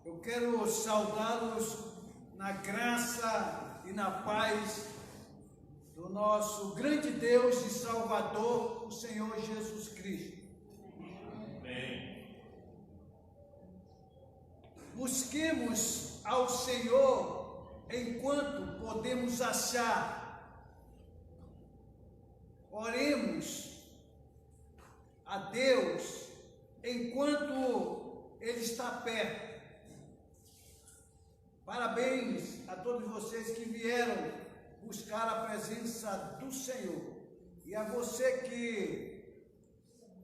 Eu quero saudá-los na graça e na paz do nosso grande Deus e Salvador, o Senhor Jesus Cristo. Amém. Busquemos ao Senhor enquanto podemos achar. Oremos a Deus enquanto Ele está perto. Parabéns a todos vocês que vieram buscar a presença do Senhor. E a você que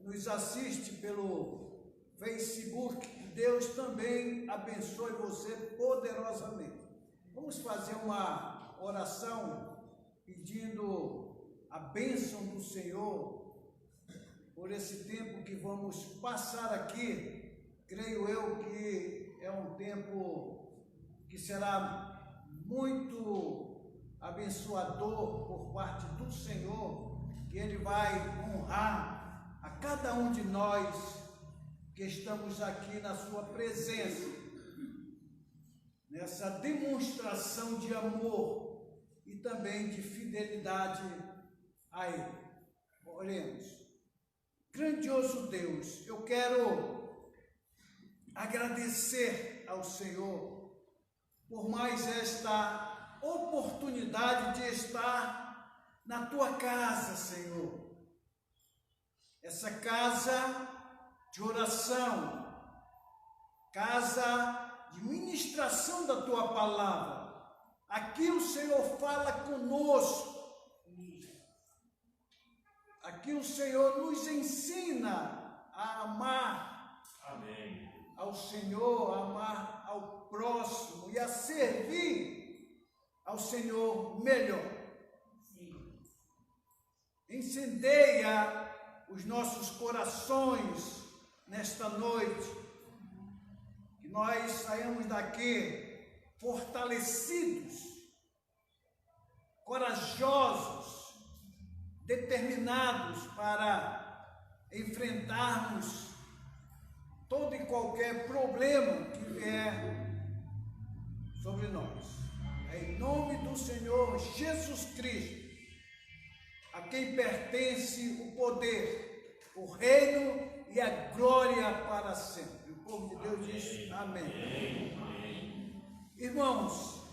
nos assiste pelo Facebook, Deus também abençoe você poderosamente. Vamos fazer uma oração pedindo a bênção do Senhor por esse tempo que vamos passar aqui. Creio eu que é um tempo que será muito abençoador por parte do Senhor, que Ele vai honrar a cada um de nós que estamos aqui na sua presença, nessa demonstração de amor e também de fidelidade a Ele. Oremos. Grandioso Deus, eu quero agradecer ao Senhor por mais esta oportunidade de estar na Tua casa, Senhor. Essa casa de oração, casa de ministração da Tua palavra. Aqui o Senhor fala conosco. Aqui o Senhor nos ensina a amar. Amém. Ao Senhor, a amar ao próximo e a servir ao Senhor melhor. Sim. Incendeia os nossos corações nesta noite, que nós saímos daqui fortalecidos, corajosos, determinados para enfrentarmos todo e qualquer problema que vier sobre nós. É em nome do Senhor Jesus Cristo, a quem pertence o poder, o reino e a glória para sempre. O povo de Deus diz amém. Amém. Irmãos,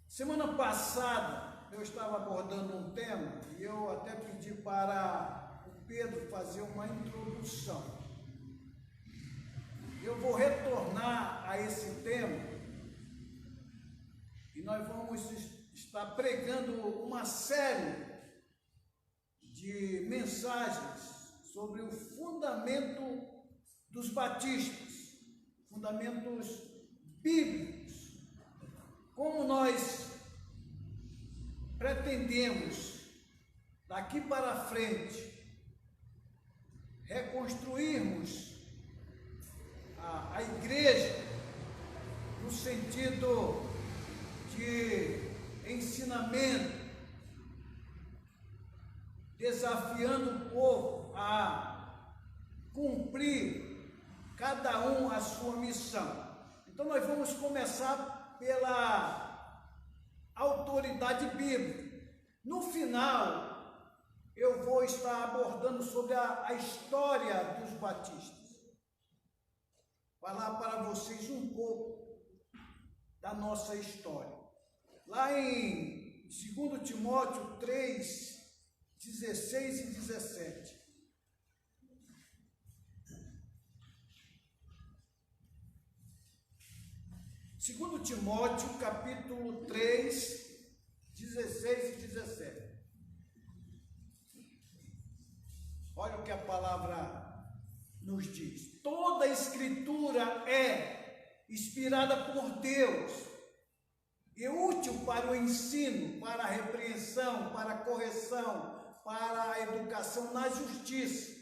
semana passada eu estava abordando um tema e eu até pedi para o Pedro fazer uma introdução. Eu vou retornar a esse tema e nós vamos estar pregando uma série de mensagens sobre o fundamento dos batistas, fundamentos bíblicos. Como nós pretendemos, daqui para frente, reconstruirmos a igreja no sentido de ensinamento, desafiando o povo a cumprir cada um a sua missão. Então nós vamos começar pela autoridade bíblica. No final, eu vou estar abordando sobre a história dos batistas. Falar para vocês um pouco da nossa história. Lá em 2 Timóteo 3, 16 e 17. Segundo Timóteo, capítulo 3, 16 e 17. Olha o que a palavra nos diz. Toda a Escritura é inspirada por Deus e útil para o ensino, para a repreensão, para a correção, para a educação na justiça,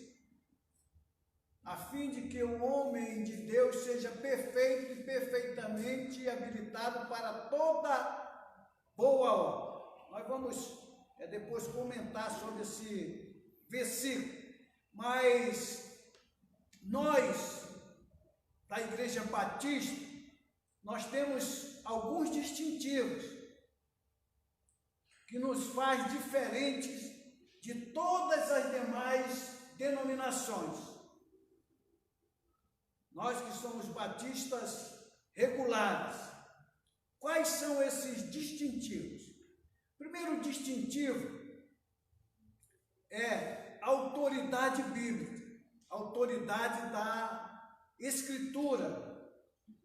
a fim de que o homem de Deus seja perfeito e perfeitamente habilitado para toda boa obra. Nós vamos depois comentar sobre esse versículo, mas nós da Igreja Batista, nós temos alguns distintivos que nos faz diferentes de todas as demais denominações. Nós que somos batistas regulares, quais são esses distintivos? O primeiro distintivo é a autoridade bíblica, a autoridade da Escritura.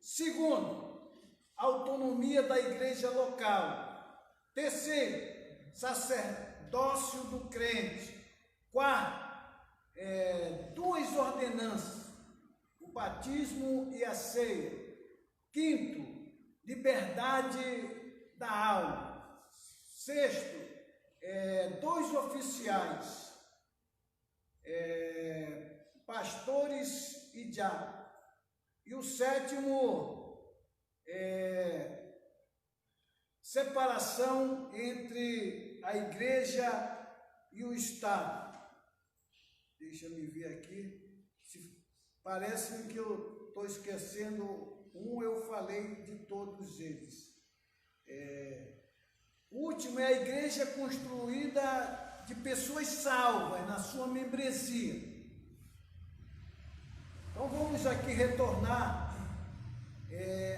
Segundo, a autonomia da igreja local. Terceiro, sacerdócio do crente. Quarto, duas ordenanças, o batismo e a ceia. Quinto, liberdade da alma. Sexto, dois oficiais, pastores e diáconos. E o sétimo, separação entre a igreja e o Estado. Deixa eu me ver aqui. Parece-me que eu estou esquecendo um, eu falei de todos eles. O último é a igreja construída de pessoas salvas na sua membresia. Então vamos aqui retornar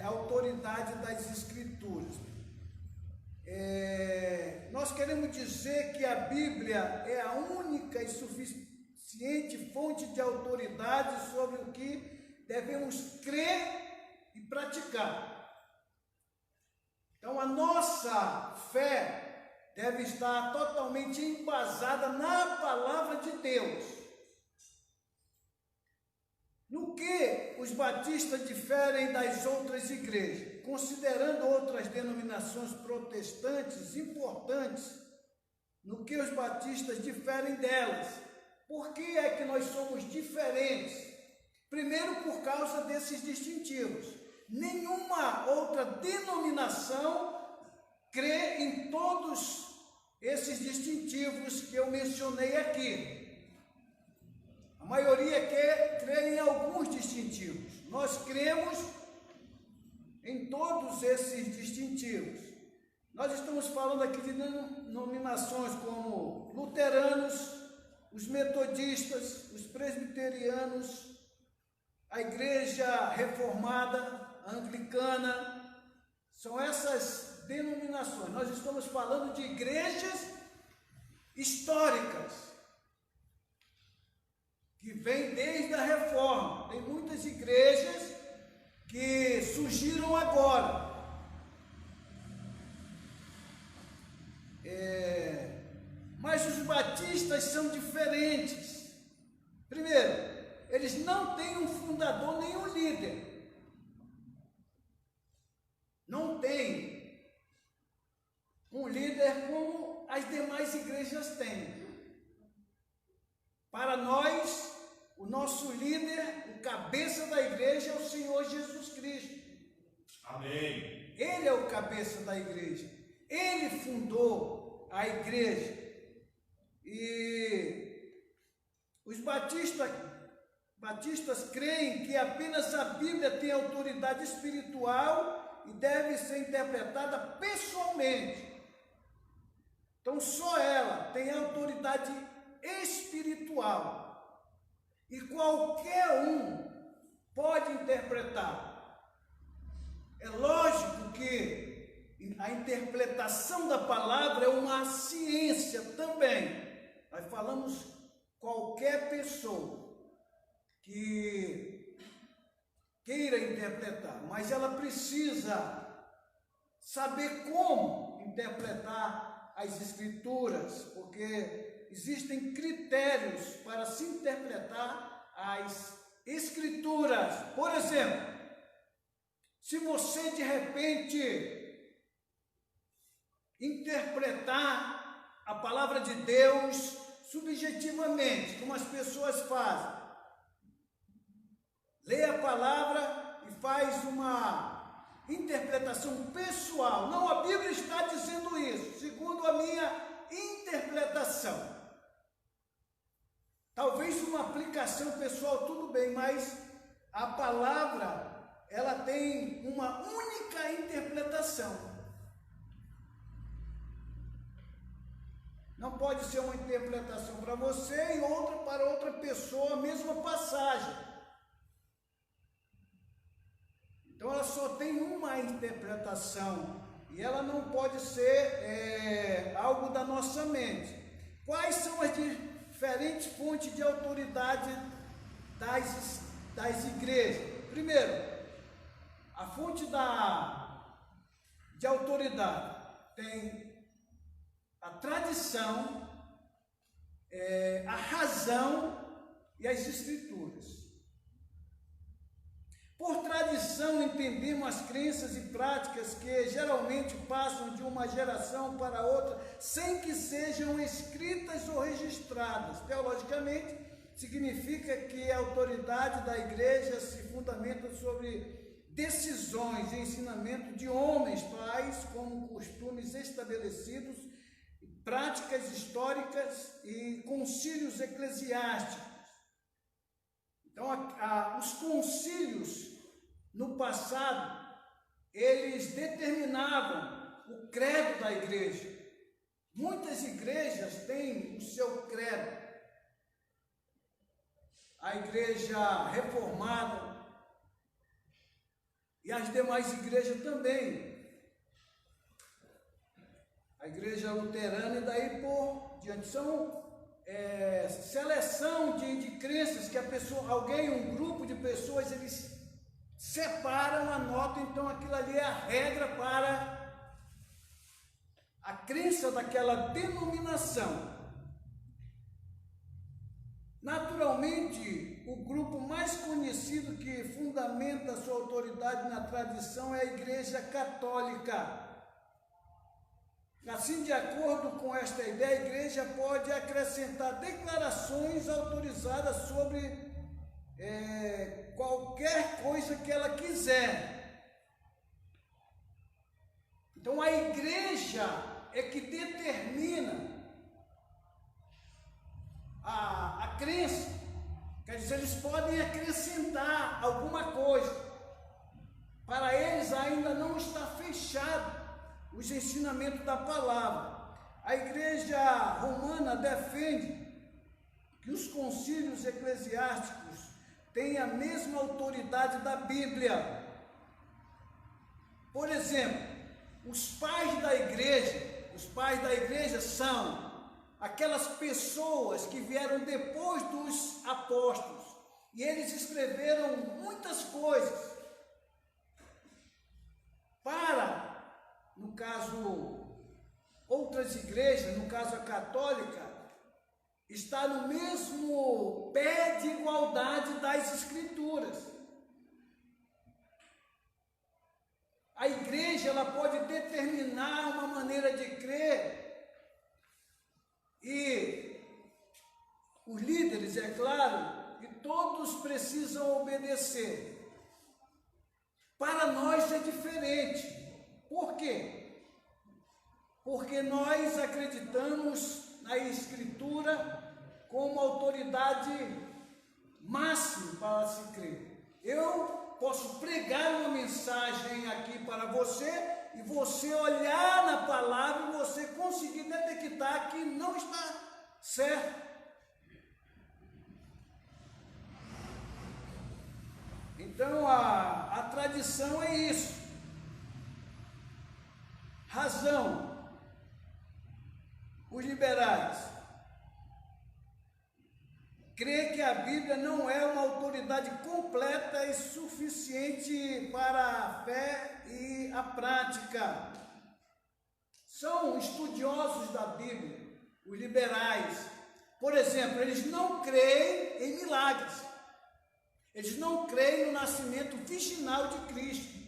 à autoridade das Escrituras. Nós queremos dizer que a Bíblia é a única e suficiente fonte de autoridade sobre o que devemos crer e praticar. Então a nossa fé deve estar totalmente embasada na palavra de Deus. No que os batistas diferem das outras igrejas, considerando outras denominações protestantes importantes, no que os batistas diferem delas. Por que é que nós somos diferentes? Primeiro, por causa desses distintivos. Nenhuma outra denominação crê em todos esses distintivos que eu mencionei aqui. A maioria crê em alguns distintivos. Nós cremos em todos esses distintivos. Nós estamos falando aqui de denominações como luteranos, os metodistas, os presbiterianos, a igreja reformada, anglicana. São essas denominações. Nós estamos falando de igrejas históricas, que vem desde a reforma. Tem muitas igrejas que surgiram agora. Mas os batistas são diferentes. Primeiro, eles não têm um fundador nem um líder. Não tem um líder como as demais igrejas têm. Para nós, o nosso líder, o cabeça da igreja é o Senhor Jesus Cristo. Amém. Ele é o cabeça da igreja. Ele fundou a igreja. E os batistas creem que apenas a Bíblia tem autoridade espiritual e deve ser interpretada pessoalmente. Então, só ela tem autoridade espiritual e qualquer um pode interpretar. É lógico que a interpretação da palavra é uma ciência também. Nós falamos qualquer pessoa que queira interpretar, mas ela precisa saber como interpretar as Escrituras, porque existem critérios para se interpretar as Escrituras. Por exemplo, se você de repente interpretar a palavra de Deus subjetivamente, como as pessoas fazem, lê a palavra e faz uma interpretação pessoal. Não, a Bíblia está dizendo isso, segundo a minha interpretação. Talvez uma aplicação pessoal, tudo bem, mas a palavra, ela tem uma única interpretação. Não pode ser uma interpretação para você e outra para outra pessoa, a mesma passagem. Então ela só tem uma interpretação e ela não pode ser algo da nossa mente. Quais são as diferentes fontes de autoridade das igrejas? Primeiro, a fonte de autoridade tem a tradição, a razão e as escrituras. Por tradição, entendemos as crenças e práticas que geralmente passam de uma geração para outra sem que sejam escritas ou registradas. Teologicamente, significa que a autoridade da igreja se fundamenta sobre decisões e ensinamento de homens, tais como costumes estabelecidos, práticas históricas e concílios eclesiásticos. Então, os concílios no passado, eles determinavam o credo da igreja. Muitas igrejas têm o seu credo. A igreja reformada e as demais igrejas também. A igreja luterana e daí por diante. São seleção de crenças que um grupo de pessoas, eles separam, anotam, então aquilo ali é a regra para a crença daquela denominação. Naturalmente, o grupo mais conhecido que fundamenta sua autoridade na tradição é a Igreja Católica. Assim, de acordo com esta ideia, a igreja pode acrescentar declarações autorizadas sobre qualquer coisa que ela quiser. Então, a igreja é que determina a crença. Quer dizer, eles podem acrescentar alguma coisa. Para eles ainda não está fechado os ensinamentos da palavra. A igreja romana defende que os concílios eclesiásticos têm a mesma autoridade da Bíblia. Por exemplo, os pais da igreja são aquelas pessoas que vieram depois dos apóstolos, e eles escreveram muitas coisas para, no caso, outras igrejas, no caso a católica, está no mesmo pé de igualdade das escrituras. A igreja, ela pode determinar uma maneira de crer e os líderes, é claro, e todos precisam obedecer. Para nós é diferente. Por quê? Porque nós acreditamos na Escritura como autoridade máxima para se crer. Eu posso pregar uma mensagem aqui para você e você olhar na palavra e você conseguir detectar que não está certo. Então a tradição é isso. Razão. Os liberais creem que a Bíblia não é uma autoridade completa e suficiente para a fé e a prática. São estudiosos da Bíblia, os liberais. Por exemplo, eles não creem em milagres. Eles não creem no nascimento virginal de Cristo.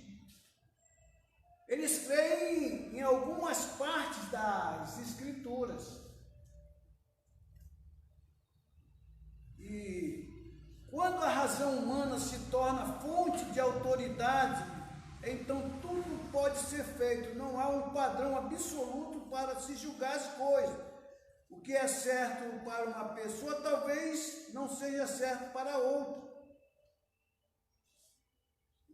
Eles creem em algumas partes das Escrituras. E quando a razão humana se torna fonte de autoridade, então tudo pode ser feito. Não há um padrão absoluto para se julgar as coisas. O que é certo para uma pessoa talvez não seja certo para outra.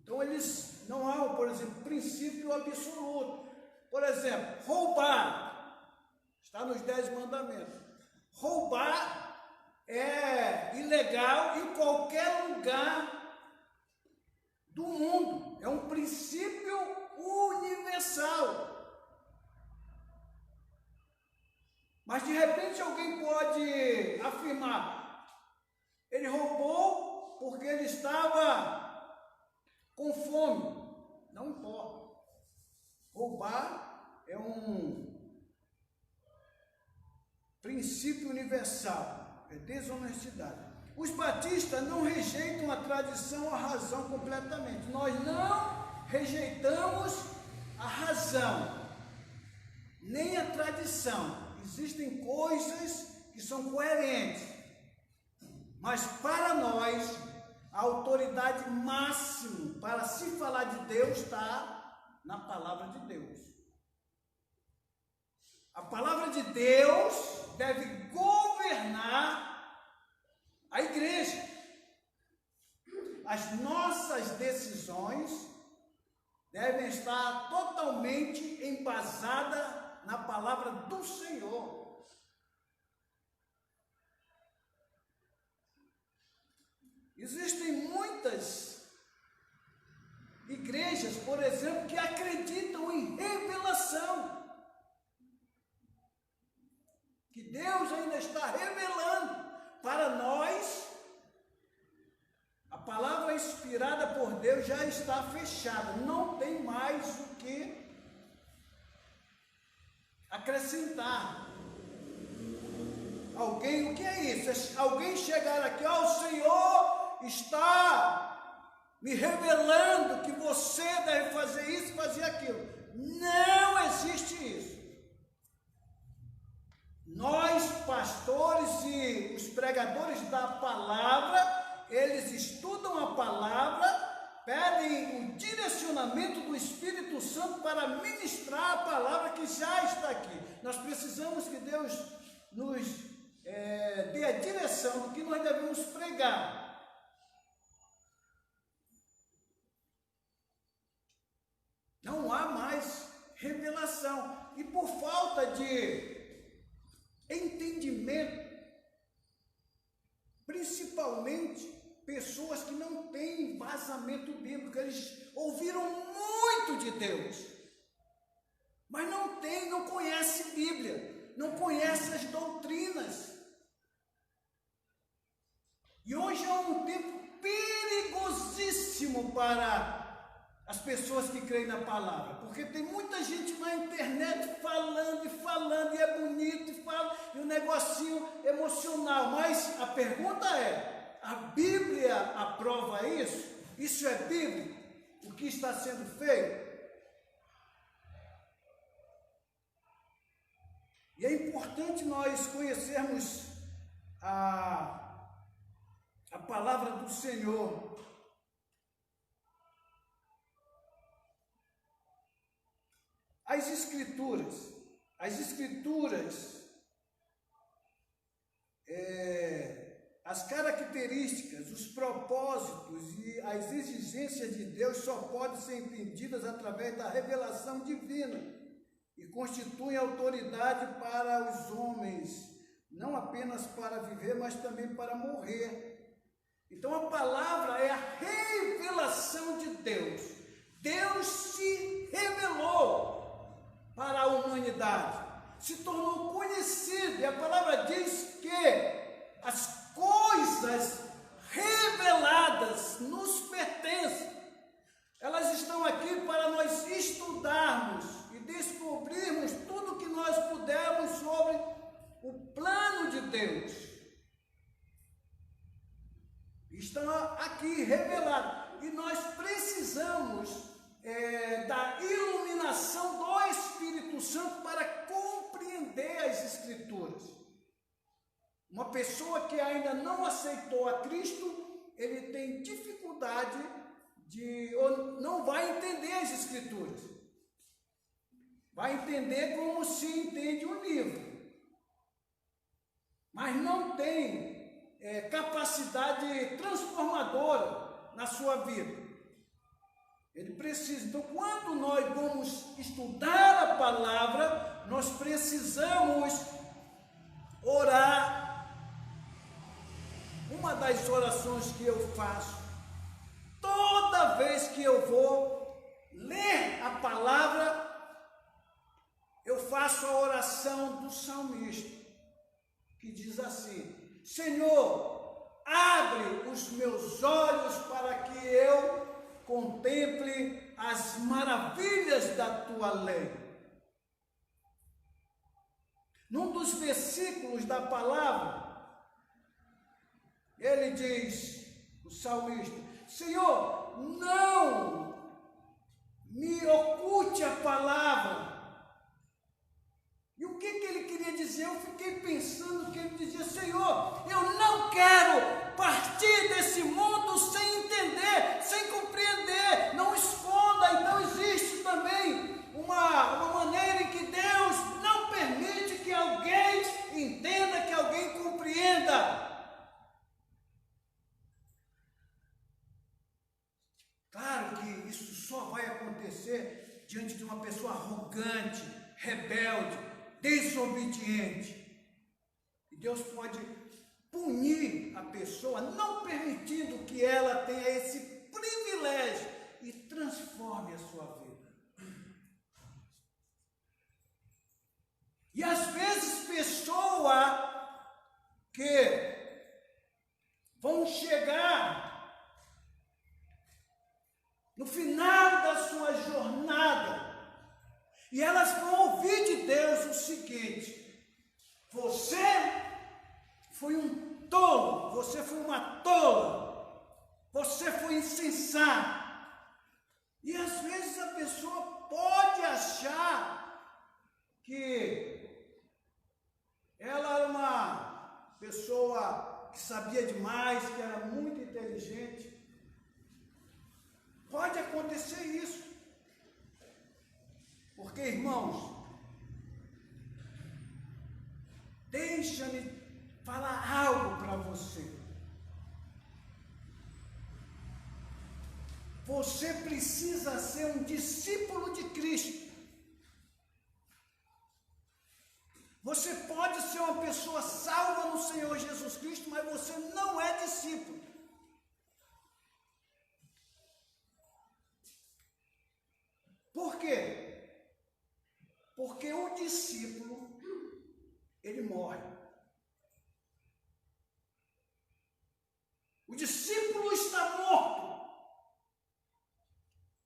Então eles não há, por exemplo, princípio absoluto. Por exemplo, roubar, está nos 10 mandamentos. Roubar é ilegal em qualquer lugar do mundo. É um princípio universal. Mas de repente alguém pode afirmar, ele roubou porque ele estava com fome. Não importa. Roubar é um princípio universal, é desonestidade. Os batistas não rejeitam a tradição ou a razão completamente. Nós não rejeitamos a razão, nem a tradição. Existem coisas que são coerentes, mas para nós, a autoridade máxima para se falar de Deus está na palavra de Deus. A palavra de Deus deve governar a igreja. As nossas decisões devem estar totalmente embasadas na palavra do Senhor. Existem muitas igrejas, por exemplo, que acreditam em revelação. Que Deus ainda está revelando para nós. A palavra inspirada por Deus já está fechada. Não tem mais o que acrescentar. Alguém, o que é isso? Alguém chegar aqui, ó, o Senhor está me revelando que você deve fazer isso, fazer aquilo. Não existe isso. Nós, pastores e os pregadores da palavra, eles estudam a palavra, pedem o direcionamento do Espírito Santo para ministrar a palavra que já está aqui. Nós precisamos que Deus nos dê a direção do que nós devemos pregar. Não há mais revelação. E por falta de entendimento, principalmente pessoas que não têm embasamento bíblico, eles ouviram muito de Deus, mas não conhecem Bíblia, não conhecem as doutrinas. E hoje é um tempo perigosíssimo para as pessoas que creem na palavra, porque tem muita gente na internet falando, e é bonito, e fala, e um negocinho emocional, mas a pergunta é, a Bíblia aprova isso? Isso é bíblico? O que está sendo feito? E é importante nós conhecermos a palavra do Senhor. As escrituras, as características, os propósitos e as exigências de Deus só podem ser entendidas através da revelação divina e constituem autoridade para os homens, não apenas para viver, mas também para morrer. Então a palavra é a revelação de Deus. Deus se revelou para a humanidade, se tornou conhecido, e a palavra diz que as coisas reveladas nos pertencem. Elas estão aqui para nós estudarmos e descobrirmos tudo o que nós pudermos sobre o plano de Deus. Estão aqui revelados, e nós precisamos da iluminação do Espírito Santo para compreender as Escrituras. Uma pessoa que ainda não aceitou a Cristo, ele tem dificuldade ou não vai entender as Escrituras. Vai entender como se entende um livro, mas não tem capacidade transformadora na sua vida. Ele precisa. Então, quando nós vamos estudar a palavra, nós precisamos orar. Uma das orações que eu faço, toda vez que eu vou ler a palavra, eu faço a oração do salmista, que diz assim: Senhor, abre os meus olhos para que eu contemple as maravilhas da tua lei. Num dos versículos da palavra, ele diz, o salmista: Senhor, não me oculte a palavra. E o que ele queria dizer? Eu fiquei pensando que ele dizia: Senhor, eu não quero partir desse mundo sem entender, sem compreender, não esconda. Então existe também uma maneira em que Deus não permite que alguém entenda, que alguém compreenda. Claro que isso só vai acontecer diante de uma pessoa arrogante, rebelde, desobediente. E Deus pode punir a pessoa, não permitindo que ela tenha esse privilégio e transforme a sua vida. E às vezes pessoas que vão chegar no final da sua jornada, e elas vão ouvir de Deus o seguinte: você foi um tolo, você foi uma tola, você foi insensato. E às vezes a pessoa pode achar que ela era uma pessoa que sabia demais, que era muito inteligente. Pode acontecer isso. Porque, irmãos, deixa-me falar algo para você. Você precisa ser um discípulo de Cristo. Você pode ser uma pessoa salva no Senhor Jesus Cristo, mas você não é discípulo. Por quê? Porque o discípulo, ele morre. O discípulo está morto.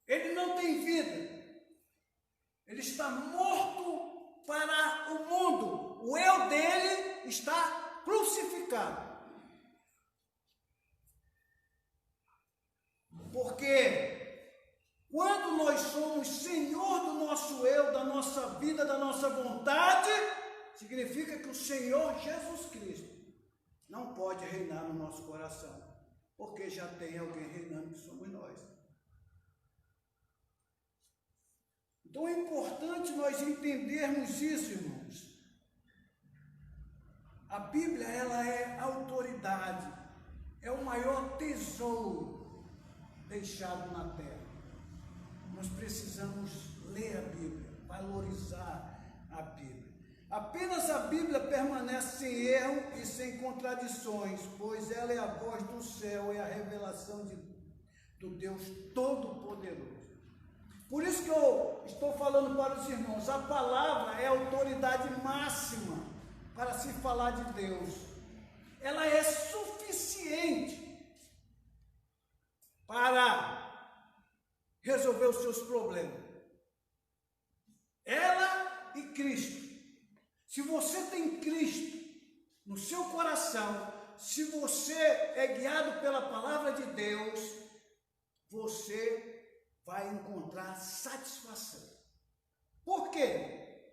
Ele não tem vida. Ele está morto para o mundo. O eu dele está crucificado. Porque quando nós somos senhor do nosso eu, da nossa vida, da nossa vontade, significa que o Senhor Jesus Cristo não pode reinar no nosso coração, porque já tem alguém reinando, que somos nós. Então é importante nós entendermos isso, irmãos. A Bíblia, ela é autoridade, é o maior tesouro deixado na terra. Nós precisamos ler a Bíblia, valorizar a Bíblia. Apenas a Bíblia permanece sem erro e sem contradições, pois ela é a voz do céu e a revelação do Deus Todo-Poderoso. Por isso que eu estou falando para os irmãos, a palavra é a autoridade máxima para se falar de Deus. Ela é suficiente para resolver os seus problemas. Ela e Cristo. Se você tem Cristo no seu coração, se você é guiado pela palavra de Deus, você vai encontrar satisfação. Por quê?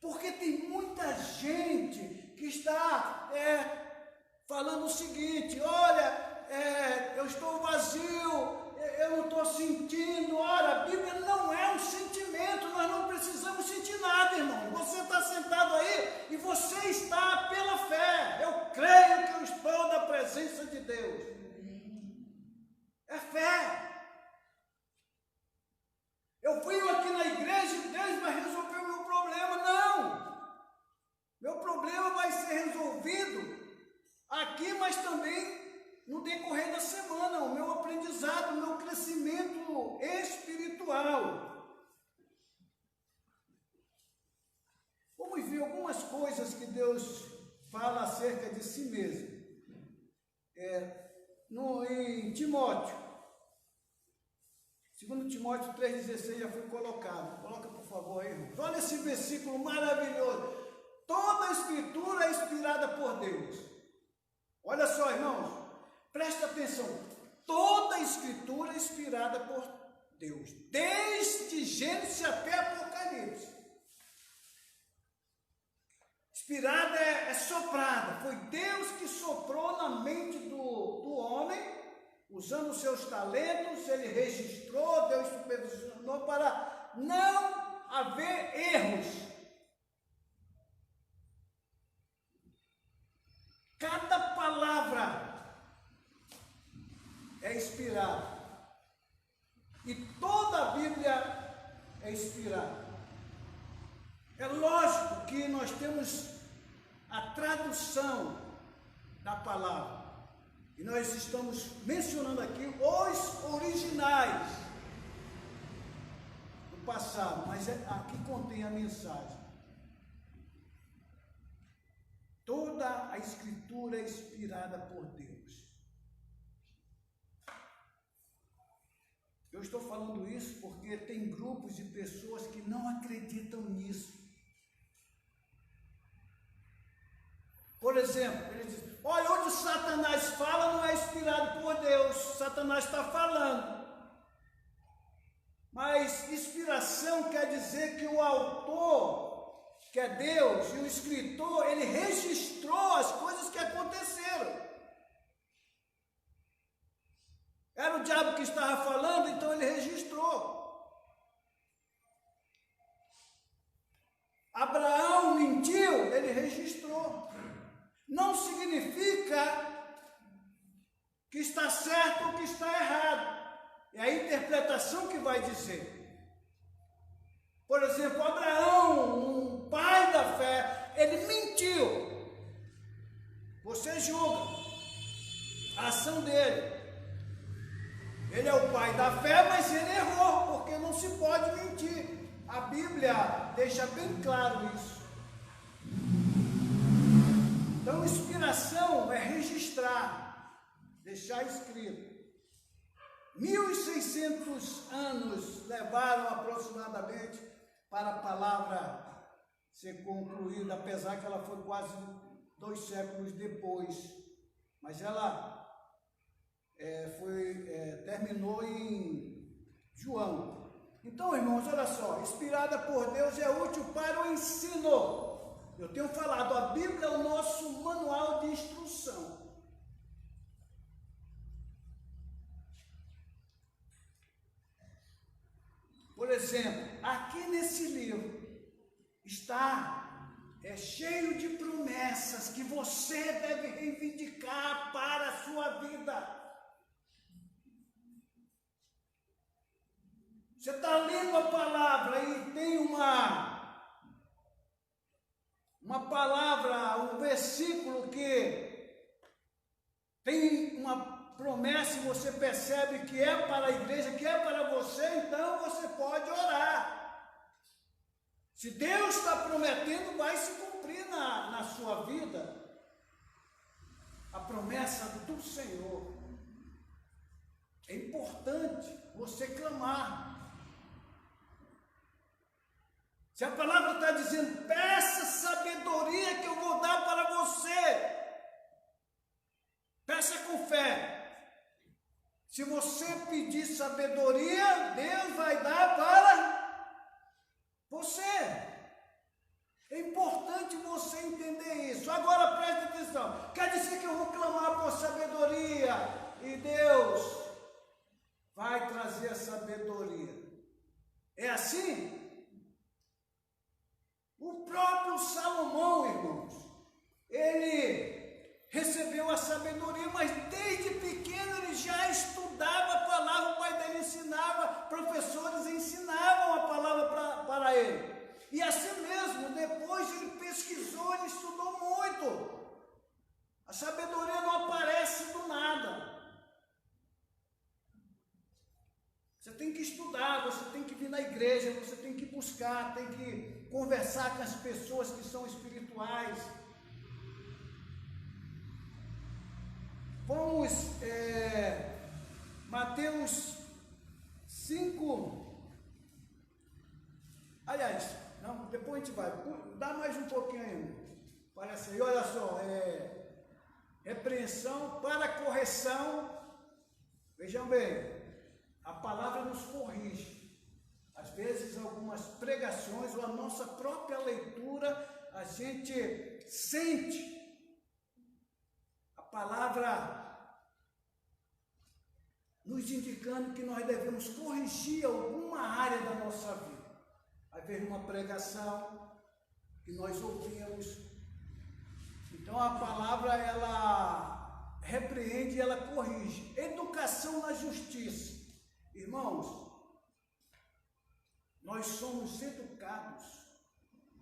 Porque tem muita gente que está falando o seguinte: olha, eu estou vazio, eu não estou sentindo. Ora, a Bíblia não é um sentimento, nós não precisamos sentir nada, irmão. Você está sentado aí e você está pela fé. Eu creio que eu estou na presença de Deus. É fé. Deus vai resolver o meu problema. Não! Meu problema vai ser resolvido aqui, mas também no decorrer da semana, o meu aprendizado, o meu crescimento espiritual. Vamos ver algumas coisas que Deus fala acerca de si mesmo. Em Timóteo, 2 Timóteo 3,16 já foi colocado. Coloca, por favor, aí, irmãos. Olha esse versículo maravilhoso. Toda a Escritura é inspirada por Deus. Olha só, irmãos. Presta atenção, toda a Escritura é inspirada por Deus, desde Gênesis até Apocalipse. Inspirada é soprada, foi Deus que soprou na mente do homem, usando os seus talentos, ele registrou, Deus supervisionou para não haver erros. Cada palavra é inspirado. E toda a Bíblia é inspirada. É lógico que nós temos a tradução da palavra. E nós estamos mencionando aqui os originais do passado, mas aqui contém a mensagem. Toda a Escritura é inspirada por Deus. Eu estou falando isso porque tem grupos de pessoas que não acreditam nisso. Por exemplo, eles dizem, olha, onde Satanás fala não é inspirado por Deus, Satanás está falando. Mas inspiração quer dizer que o autor, que é Deus, e o escritor, ele registrou as coisas que aconteceram. Era o diabo que estava falando, então ele registrou. Abraão mentiu, ele registrou. Não significa que está certo ou que está errado. É a interpretação que vai dizer. Por exemplo, Abraão, um pai da fé, ele mentiu. Você julga a ação dele. Ele é o pai da fé, mas ele errou, porque não se pode mentir. A Bíblia deixa bem claro isso. Então, inspiração é registrar, deixar escrito. 1.600 anos levaram aproximadamente para a palavra ser concluída, apesar que ela foi quase 2 séculos depois. Mas ela terminou em João. Então, irmãos, olha só, inspirada por Deus é útil para o ensino. Eu tenho falado, a Bíblia é o nosso manual de instrução. Por exemplo, aqui nesse livro está cheio de promessas que você deve reivindicar para a sua vida. Você está lendo a palavra e tem uma palavra, um versículo que tem uma promessa e você percebe que é para a igreja, que é para você, então você pode orar. Se Deus está prometendo, vai se cumprir na sua vida a promessa do Senhor. É importante você clamar. Se a palavra está dizendo, peça sabedoria que eu vou dar para você. Peça com fé. Se você pedir sabedoria, Deus vai dar para você. É importante você entender isso. Agora preste atenção. Quer dizer que eu vou clamar por sabedoria e Deus vai trazer a sabedoria. É assim? O próprio Salomão, irmãos, ele recebeu a sabedoria, mas desde pequeno ele já estudava a palavra, o pai dele ensinava, professores ensinavam a palavra para ele. E assim mesmo, depois ele pesquisou, ele estudou muito. A sabedoria não aparece do nada. Você tem que estudar, você tem que vir na igreja, você tem que buscar, tem que conversar com as pessoas que são espirituais. Vamos, Mateus 5. Aliás, não, depois a gente vai. Dá mais um pouquinho ainda. Parece aí, olha só. Repreensão para correção. Vejam bem, a palavra nos corrige. Às vezes, algumas pregações ou a nossa própria leitura, a gente sente a palavra nos indicando que nós devemos corrigir alguma área da nossa vida. Às vezes, uma pregação que nós ouvimos. Então, a palavra, ela repreende e ela corrige. Educação na justiça. Irmãos, nós somos educados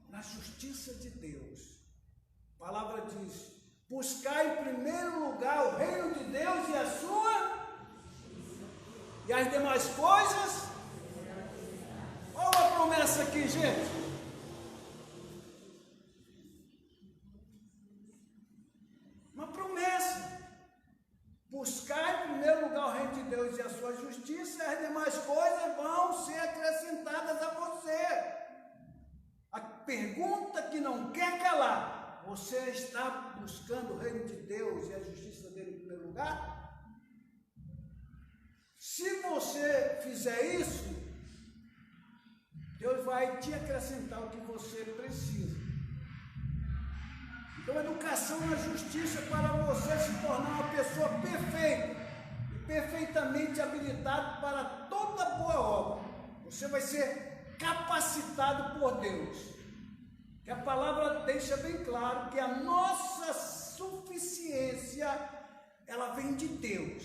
na justiça de Deus. A palavra diz: buscar em primeiro lugar o reino de Deus e a sua, e as demais coisas. Qual a promessa aqui, gente? Uma promessa. Buscar em primeiro lugar o reino de Deus e a sua justiça, e as demais coisas vão ser acrescentadas a você. A pergunta que não quer calar: você está buscando o reino de Deus e a justiça dele em primeiro lugar? Se você fizer isso, Deus vai te acrescentar o que você precisa. Então, educação na justiça para você se tornar uma pessoa perfeita e perfeitamente habilitado para toda boa obra. Você vai ser capacitado por Deus. Que a palavra deixa bem claro que a nossa suficiência, ela vem de Deus.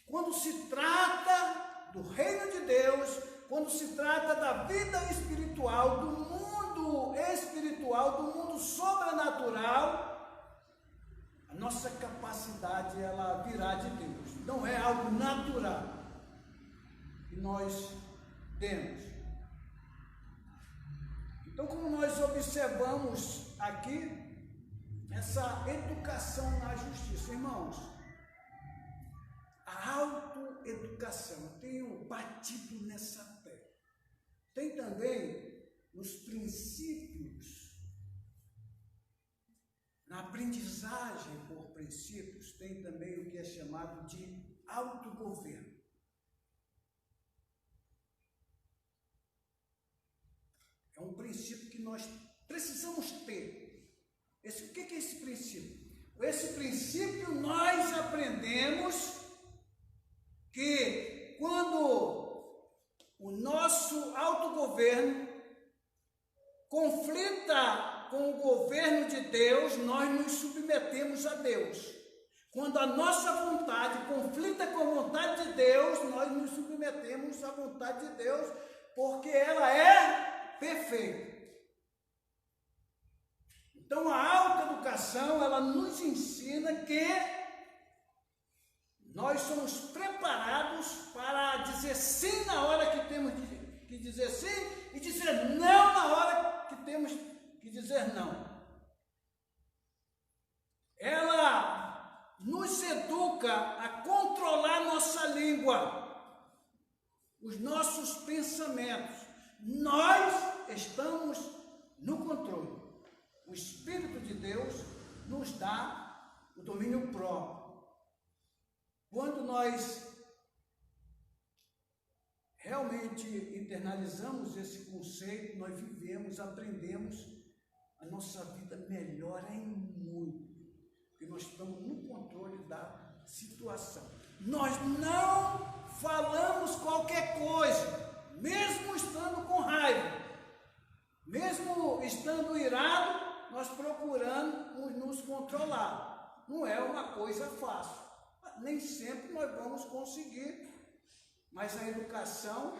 Quando se trata do reino de Deus, quando se trata da vida espiritual, do mundo espiritual, do mundo sobrenatural, a nossa capacidade, ela virá de Deus. Não é algo natural que nós temos. Então, como nós observamos aqui, essa educação na justiça, irmãos, a autoeducação, eu tenho batido nessa tecla. Tem também nos princípios, na aprendizagem por princípios, tem também o que é chamado de autogoverno. É um princípio que nós precisamos ter. O que é esse princípio? Esse princípio nós aprendemos que quando o nosso autogoverno conflita com o governo de Deus, nós nos submetemos a Deus. Quando a nossa vontade conflita com a vontade de Deus, nós nos submetemos à vontade de Deus, porque ela é perfeita. Então, a autoeducação, ela nos ensina que nós somos preparados para dizer sim na hora que temos que dizer sim e dizer não na hora que temos que dizer não. Ela nos educa a controlar nossa língua, os nossos pensamentos. Nós estamos no controle. O Espírito de Deus nos dá o domínio próprio. Quando nós realmente internalizamos esse conceito, nós vivemos, aprendemos, a nossa vida melhora em muito, porque nós estamos no controle da situação. Nós não falamos qualquer coisa, mesmo estando com raiva, mesmo estando irado, nós procuramos nos controlar. Não é uma coisa fácil. Nem sempre nós vamos conseguir, mas a educação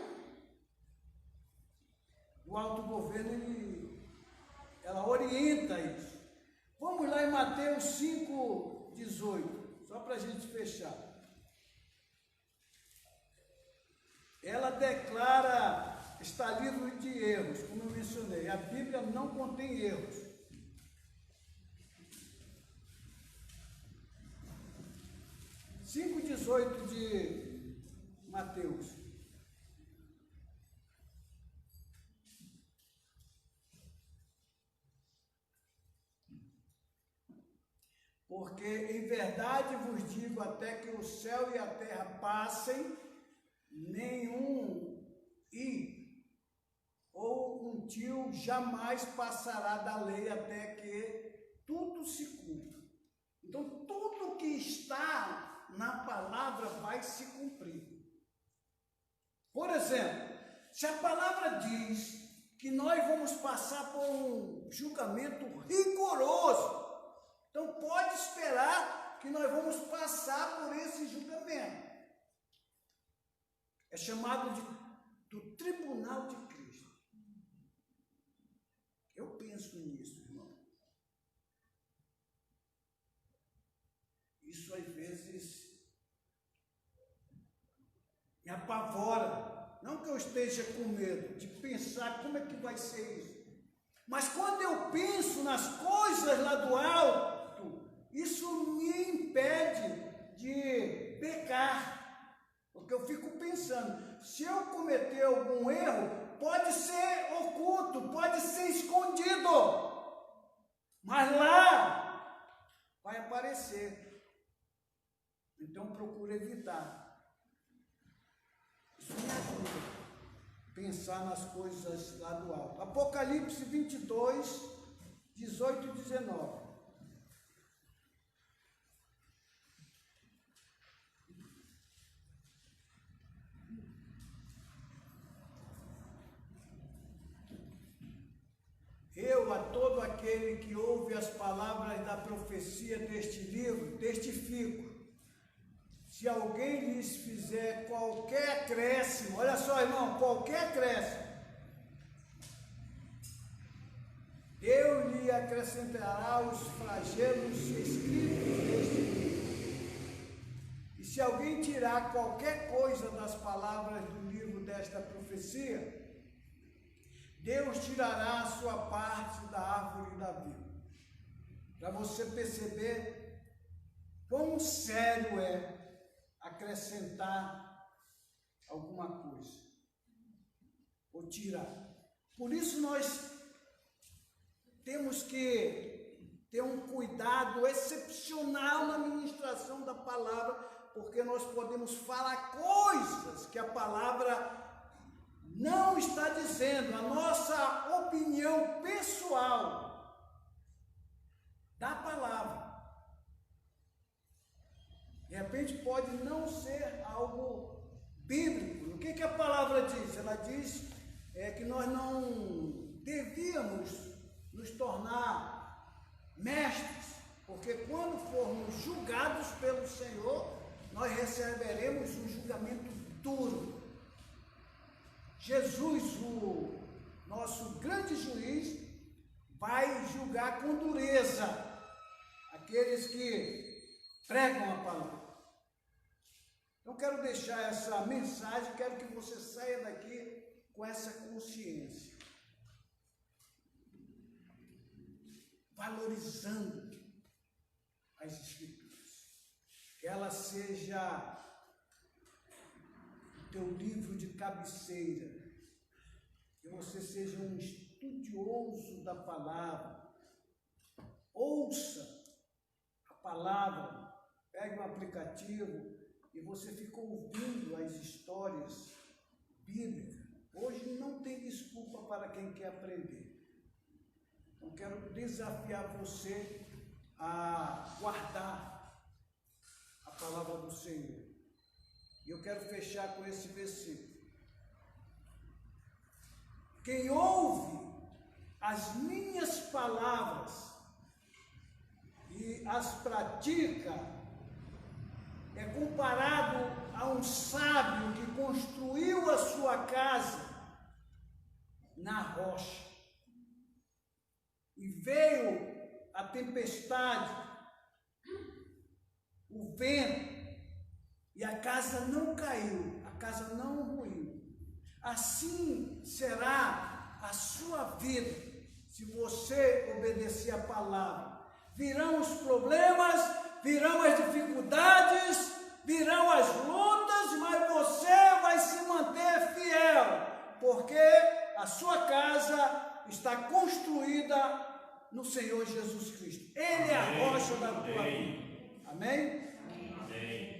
o autogoverno, ela orienta isso. Vamos lá em Mateus 5,18, só para a gente fechar. Ela declara, está livre de erros, como eu mencionei. A Bíblia não contém erros. (5,18) de Mateus. Porque em verdade vos digo, até que o céu e a terra passem, nenhum ou um tio jamais passará da lei até que tudo se cumpra. Então, tudo que está na palavra vai se cumprir. Por exemplo, se a palavra diz que nós vamos passar por um julgamento rigoroso, então pode esperar que nós vamos passar por esse julgamento. É chamado do tribunal de Cristo. Eu penso nisso, irmão. Isso às vezes me apavora. Não que eu esteja com medo de pensar como é que vai ser isso. Mas quando eu penso nas coisas lá do alto, isso me impede de pecar. Porque eu fico pensando, se eu cometer algum erro, pode ser oculto, pode ser escondido, mas lá vai aparecer. Então procuro evitar. Isso me ajuda a pensar nas coisas lá do alto. Apocalipse 22, 18 e 19. Eu, a todo aquele que ouve as palavras da profecia deste livro, testifico. Se alguém lhes fizer qualquer acréscimo, olha só, irmão, qualquer acréscimo, Deus lhe acrescentará os flagelos escritos neste livro. E se alguém tirar qualquer coisa das palavras do livro desta profecia, Deus tirará a sua parte da árvore da vida. Para você perceber quão sério é acrescentar alguma coisa ou tirar. Por isso nós temos que ter um cuidado excepcional na ministração da palavra, porque nós podemos falar coisas que a palavra não está dizendo, a nossa opinião pessoal da palavra. De repente pode não ser algo bíblico. O que a palavra diz? Ela diz que nós não devíamos nos tornar mestres, porque quando formos julgados pelo Senhor, nós receberemos um julgamento duro. Jesus, o nosso grande juiz, vai julgar com dureza aqueles que pregam a palavra. Então, quero deixar essa mensagem, quero que você saia daqui com essa consciência, valorizando as Escrituras, que ela seja teu livro de cabeceira, que você seja um estudioso da palavra, ouça a palavra, pegue um aplicativo e você fica ouvindo as histórias bíblicas. Hoje não tem desculpa para quem quer aprender. Então quero desafiar você a guardar a palavra do Senhor. E eu quero fechar com esse versículo. Quem ouve as minhas palavras e as pratica é comparado a um sábio que construiu a sua casa na rocha. E veio a tempestade, o vento, e a casa não caiu, a casa não ruiu. Assim será a sua vida, se você obedecer a palavra. Virão os problemas, virão as dificuldades, virão as lutas, mas você vai se manter fiel, porque a sua casa está construída no Senhor Jesus Cristo. Ele é a rocha da tua vida. Amém? Amém.